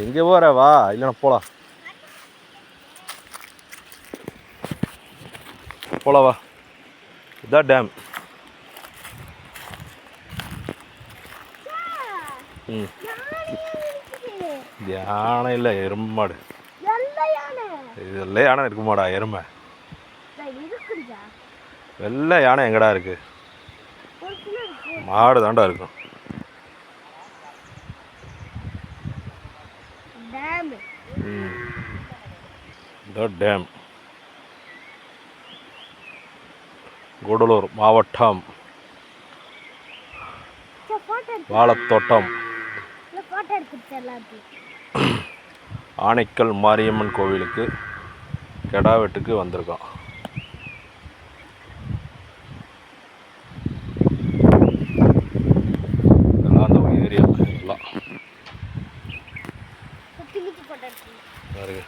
எங்கே போகிற வா, இல்லைன்னா போகலாம். போகலாம் வா. இதான் டேம். ம், யானை இல்லை, எருமாடு. இதெல்லாம் யானை இருக்குமாடா? எருமை. வெள்ளை யானை எங்கடா இருக்கு? மாடு தாண்டா இருக்கும். டேம் கூடலூர் மாவட்டம், வாழைத்தோட்டம், ஆனைக்கல் மாரியம்மன் கோவிலுக்கு கெடா வெட்டுக்கு வந்திருக்கோம். இதெல்லாம் அந்த ஏரியா எல்லாம் பாருங்க.